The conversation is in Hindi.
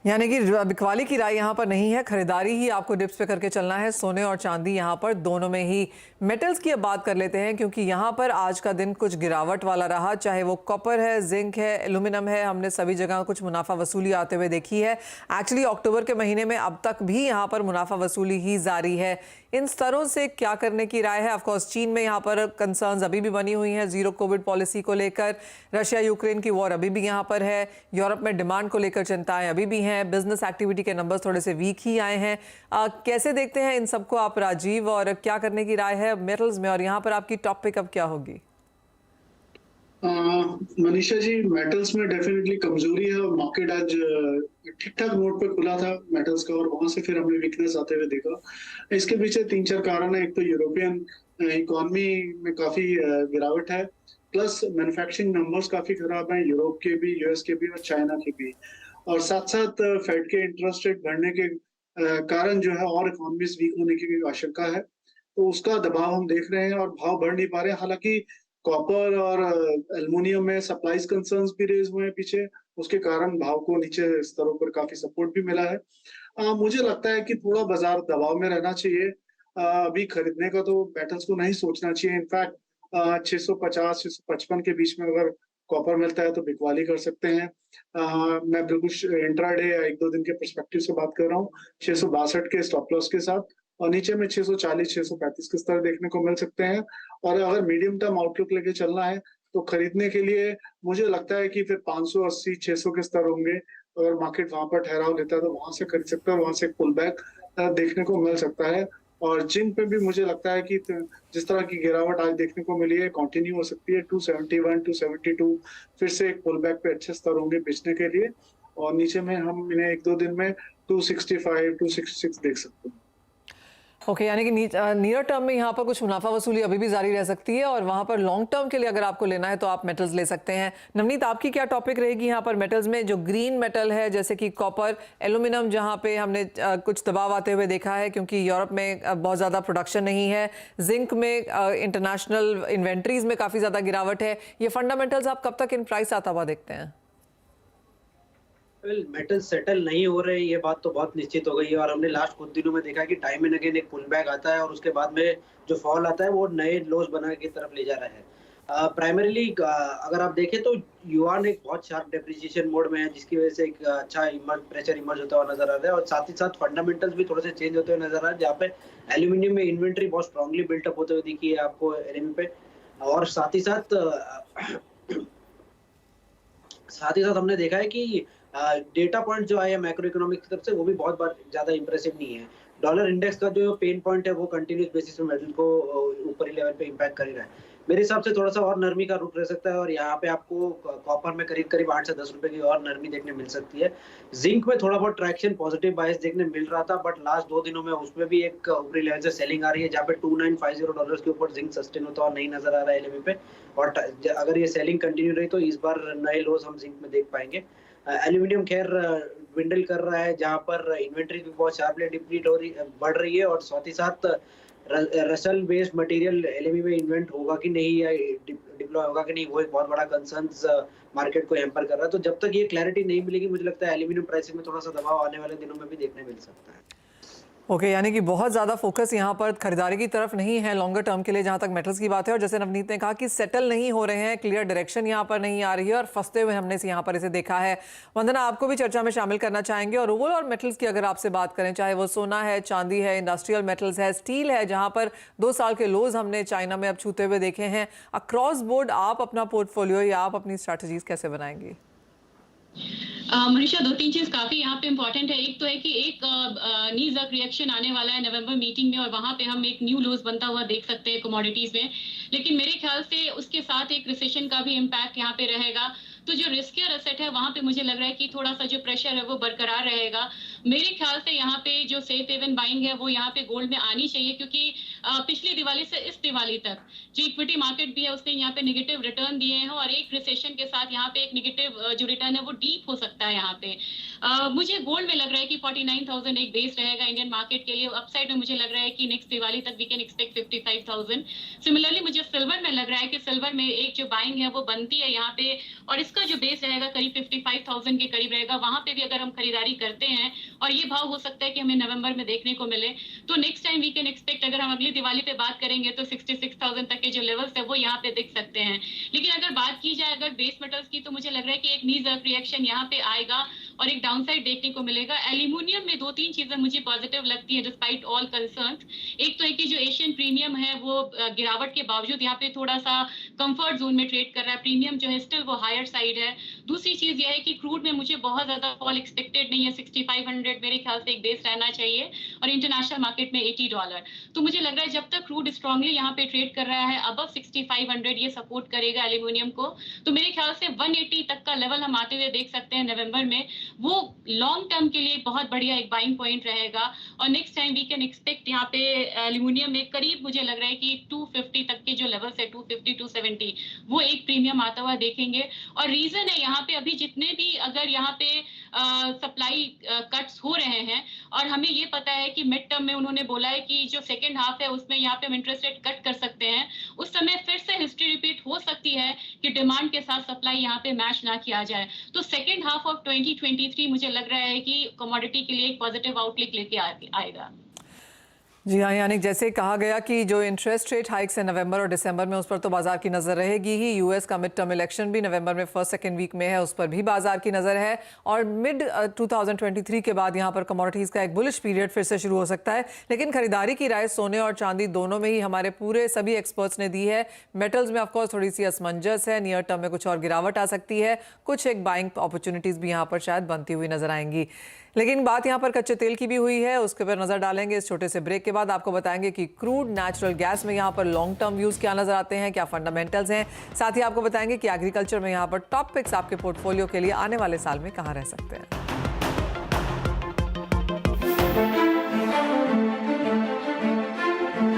यानी कि बिकवाली की राय यहाँ पर नहीं है, खरीदारी ही आपको डिप्स पे करके चलना है। सोने और चांदी यहाँ पर दोनों में ही। मेटल्स की अब बात कर लेते हैं, क्योंकि यहाँ पर आज का दिन कुछ गिरावट वाला रहा। चाहे वो कॉपर है, जिंक है, एल्यूमिनियम है, हमने सभी जगह कुछ मुनाफा वसूली आते हुए देखी है। एक्चुअली अक्टूबर के महीने में अब तक भी यहाँ पर मुनाफा वसूली ही जारी है। इन स्तरों से क्या करने की राय है? ऑफकोर्स चीन में यहाँ पर कंसर्न्स अभी भी बनी हुई हैं जीरो कोविड पॉलिसी को लेकर। रशिया यूक्रेन की वॉर अभी भी यहाँ पर है। यूरोप में डिमांड को लेकर चिंताएं अभी भी हैं। बिजनेस एक्टिविटी के नंबर्स थोड़े से वीक ही आए हैं। कैसे देखते हैं इन सबको आप राजीव, और क्या करने की राय है मेटल्स में? और यहाँ पर आपकी टॉप पिक अब क्या होगी? मनीषा जी, मेटल्स में डेफिनेटली कमजोरी है और मार्केट आज ठीक ठाक नोट पे खुला था मेटल्स का, और वहां से फिर हमने वीकनेस आते हुए देखा। इसके पीछे तीन चार कारण है। एक तो यूरोपियन इकोनॉमी में काफी गिरावट है, प्लस मैन्युफैक्चरिंग नंबर्स काफी खराब हैं, यूरोप के भी, यूएस के भी और चाइना के भी। और साथ साथ फेड के इंटरेस्ट रेट बढ़ने के कारण जो है और इकोनॉमीज वीक होने की आशंका है, तो उसका दबाव हम देख रहे हैं और भाव बढ़ नहीं पा रहे हैं। हालांकि कॉपर और एल्युमिनियम में सप्लाईज कंसर्न्स भी रेज हुए हैं पीछे, उसके कारण भाव को नीचे स्तरों पर काफी सपोर्ट भी मिला है। मुझे लगता है कि थोड़ा बाजार दबाव में रहना चाहिए। अभी खरीदने का तो मेटल्स को नहीं सोचना चाहिए। इनफैक्ट 650 655 के बीच में अगर कॉपर मिलता है तो बिकवाली कर सकते हैं। मैं बिल्कुल इंट्राडे या एक दो दिन के पर्सपेक्टिव से बात कर रहा हूँ। 662 के स्टॉप लॉस के साथ, और नीचे में 640 635 के स्तर देखने को मिल सकते हैं। और अगर मीडियम टर्म आउटलुक लेके चलना है तो खरीदने के लिए मुझे लगता है कि फिर 580 600 के स्तर होंगे। अगर मार्केट वहां पर ठहराव लेता है तो वहां से खरीद सकता है, वहां से पुल बैक देखने को मिल सकता है। और जिंक पे भी मुझे लगता है कि जिस तरह की गिरावट आज देखने को मिली है कंटिन्यू हो सकती है। 271 272 फिर से एक पुल बैक पे अच्छे स्तर होंगे बेचने के लिए, और नीचे में हम इन्हें एक दो दिन में 265 266 देख सकते हैं। ओके, यानी कि नियर टर्म में यहाँ पर कुछ मुनाफा वसूली अभी भी जारी रह सकती है, और वहां पर लॉन्ग टर्म के लिए अगर आपको लेना है तो आप मेटल्स ले सकते हैं। नवनीत, आपकी क्या टॉपिक रहेगी यहाँ पर मेटल्स में? जो ग्रीन मेटल है जैसे कि कॉपर, एल्यूमिनियम, जहाँ पे हमने कुछ दबाव आते हुए देखा है क्योंकि यूरोप में बहुत ज़्यादा प्रोडक्शन नहीं है। जिंक में इंटरनेशनल इन्वेंट्रीज में काफ़ी ज़्यादा गिरावट है। ये फंडामेंटल्स आप कब तक इन प्राइस आता हुआ देखते हैं? मेटल सेटल नहीं हो रहे, ये बात तो बहुत निश्चित हो गई है। और हमने लास्ट कुछ दिनों में देखा कि टाइम एंड अगेन एक पुल बैक आता है और उसके बाद में जो फॉल आता है वो नए लोज बना की तरफ ले जा रहा है। प्राइमरीली अगर आप देखें तो युआन एक बहुत शार्प डेप्रिसिएशन मोड में है, जिसकी वजह से एक अच्छा प्रेशर इमर्ज होता हुआ नजर आ रहा है। और साथ ही साथ फंडामेंटल्स भी थोड़े से चेंज होते हुए नजर आ रहे हैं, जहाँ पे एल्यूमिनियम में इन्वेंट्री बहुत स्ट्रांगली बिल्टअप होते हुए दिखी है आपको एलएमई पे। और साथ ही साथ हमने देखा है कि डेटा पॉइंट जो आया मैक्रो इकोनॉमिक की तरफ से वो भी बहुत बार ज्यादा इंप्रेसिव नहीं है। डॉलर इंडेक्स का जो पेन पॉइंट है वो कंटिन्यूस बेसिस में मेटल को ऊपरी लेवल पे इंपैक्ट कर ही रहा है। मेरे हिसाब से थोड़ा सा और नरमी का रुख रह सकता है, और यहाँ पे आपको कॉपर में करीब करीब 8 से 10 रुपए की और नरमी देखने मिल सकती है। जिंक में थोड़ा बहुत ट्रैक्शन पॉजिटिव बायस देखने मिल रहा था, बट लास्ट 2 दिनों में उसमें भी एक ऊपरी लेवल से सेलिंग आ रही है, जहाँ पे $2950 के ऊपर जिंक सस्टेन होता हुआ नहीं नजर आ रहा है एलएमई पे। और अगर ये सेलिंग कंटिन्यू रही तो इस बार नए लोज हम जिंक में देख पाएंगे। एल्यूमिनियम खैर dwindle कर रहा है, जहाँ पर इन्वेंट्री भी बहुत शार्पली डिप्लीट हो रही बढ़ रही है। और साथ ही साथ रसल बेस्ड मटेरियल एलएमई में इन्वेंट होगा कि नहीं या डिप्लॉय होगा कि नहीं, वो एक बहुत बड़ा कंसर्न्स मार्केट को हैम्पर कर रहा है। तो जब तक ये क्लैरिटी नहीं मिलेगी, मुझे लगता है एल्यूमिनियम प्राइसिंग में थोड़ा सा दबाव आने वाले दिनों में भी देखने मिल सकता है। ओके, यानी कि बहुत ज़्यादा फोकस यहाँ पर खरीदारी की तरफ नहीं है लॉन्गर टर्म के लिए, जहाँ तक मेटल्स की बात है। और जैसे नवनीत ने कहा कि सेटल नहीं हो रहे हैं, क्लियर डायरेक्शन यहाँ पर नहीं आ रही है, और फंसते हुए हमने यहाँ पर इसे देखा है। वंदना, आपको भी चर्चा में शामिल करना चाहेंगे। और ओवरऑल और मेटल्स की अगर आपसे बात करें, चाहे वो सोना है, चांदी है, इंडस्ट्रियल मेटल्स है, स्टील है, जहाँ पर 2 साल के लोज हमने चाइना में अब छूते हुए देखे हैं, अक्रॉस बोर्ड आप अपना पोर्टफोलियो या आप अपनी स्ट्रैटेजीज कैसे बनाएंगी? मनीषा, 2-3 चीज काफी यहाँ पे इम्पोर्टेंट है। एक तो है कि एक नी जक रिएक्शन आने वाला है नवंबर मीटिंग में, और वहां पे हम एक न्यू लोज बनता हुआ देख सकते हैं कमोडिटीज में। लेकिन मेरे ख्याल से उसके साथ एक रिसेशन का भी इम्पैक्ट यहाँ पे रहेगा। तो जो रिस्कियर एसेट है वहां पे मुझे लग रहा है कि थोड़ा सा जो प्रेशर है वो बरकरार रहेगा। मेरे ख्याल से यहाँ पे जो सेफ हेवन बाइंग है वो यहाँ पे गोल्ड में आनी चाहिए, क्योंकि पिछली दिवाली से इस दिवाली तक जो इक्विटी मार्केट भी है उसने यहाँ पे नेगेटिव रिटर्न दिए हैं, और एक रिसेशन के साथ यहाँ पे एक नेगेटिव जो रिटर्न है वो डीप हो सकता है यहाँ पे। मुझे गोल्ड में लग रहा है कि 49,000 एक बेस रहेगा इंडियन मार्केट के लिए। अपसाइड में मुझे लग रहा है कि नेक्स्ट दिवाली तक वी कैन एक्सपेक्ट 55,000। सिमिलरली मुझे सिल्वर में लग रहा है कि सिल्वर में एक जो बाइंग है वो बनती है यहाँ पे, और इसका जो बेस रहेगा करीब 55,000 के करीब रहेगा। वहां पे भी अगर हम खरीदारी करते हैं और ये भाव हो सकता है कि हमें नवंबर में देखने को मिले, तो next time we can expect, अगर हम अगली दिवाली पे बात करेंगे तो 66,000 तक के जो लेवल्स है वो यहाँ पे दिख सकते हैं। लेकिन अगर बात की जाए अगर बेस मेटल्स की, तो मुझे लग रहा है कि एक नी जर्क रिएक्शन यहाँ पे आएगा और एक डाउनसाइड देखने को मिलेगा। एल्यूमिनियम में 2-3 चीजें मुझे पॉजिटिव लगती है डिस्पाइट ऑल कंसर्न्स। एक तो है कि जो एशियन प्रीमियम है वो गिरावट के बावजूद यहाँ पे थोड़ा सा कंफर्ट जोन में ट्रेड कर रहा है, प्रीमियम जो है स्टिल वो हायर साइड है। दूसरी चीज यह है कि क्रूड में मुझे बहुत ज्यादा फॉल एक्सपेक्टेड नहीं है, 6500 मेरे ख्याल से एक बेस रहना चाहिए, और इंटरनेशनल मार्केट में $80। तो मुझे लग रहा है जब तक क्रूड स्ट्रांगली यहाँ पे ट्रेड कर रहा है अबव 6500, ये सपोर्ट करेगा एल्यूमिनियम को। तो मेरे ख्याल से 180 तक का लेवल हम आते हुए देख सकते हैं नवंबर में, वो लॉन्ग टर्म के लिए बहुत बढ़िया एक बाइंग पॉइंट रहेगा। और next time we can expect यहाँ पे एल्यूमिनियम में करीब मुझे लग रहा है कि 250 तक के जो लेवल है 250-270 वो एक प्रीमियम आता हुआ देखेंगे। और रीजन है यहाँ पे अभी जितने भी अगर यहाँ पे सप्लाई कट्स हो रहे हैं, और हमें ये पता है कि मिड टर्म में उन्होंने बोला है कि जो सेकेंड हाफ है उसमें यहाँ पे हम इंटरेस्ट रेट कट कर सकते हैं, उस समय फिर से हिस्ट्री रिपीट हो सकती है कि डिमांड के साथ सप्लाई यहाँ पे मैच ना किया जाए। तो सेकेंड हाफ ऑफ 2023 मुझे लग रहा है कि कमोडिटी के लिए एक पॉजिटिव आउटलुक लेके आएगा। जी हाँ यानिक, जैसे कहा गया कि जो इंटरेस्ट रेट हाइक्स है नवंबर और दिसंबर में, उस पर तो बाजार की नज़र रहेगी ही। यूएस का मिड टर्म इलेक्शन भी नवंबर में फर्स्ट सेकंड वीक में है, उस पर भी बाजार की नज़र है। और मिड 2023 के बाद यहाँ पर कमोडिटीज़ का एक बुलिश पीरियड फिर से शुरू हो सकता है। लेकिन खरीदारी की राय सोने और चांदी दोनों में ही हमारे पूरे सभी एक्सपर्ट्स ने दी है। मेटल्स में ऑफकोर्स थोड़ी सी असमंजस है, नियर टर्म में कुछ और गिरावट आ सकती है, कुछ एक बाइंग अपॉर्चुनिटीज़ भी यहाँ पर शायद बनती हुई नजर आएंगी। लेकिन बात यहाँ पर कच्चे तेल की भी हुई है, उसके पर नजर डालेंगे इस छोटे से ब्रेक के बाद। आपको बताएंगे कि क्रूड नेचुरल गैस में यहाँ पर लॉन्ग टर्म व्यूज क्या नजर आते हैं, क्या फंडामेंटल्स हैं। साथ ही आपको बताएंगे कि एग्रीकल्चर में यहाँ पर टॉप पिक्स आपके पोर्टफोलियो के लिए आने वाले साल में कहाँ रह सकते हैं।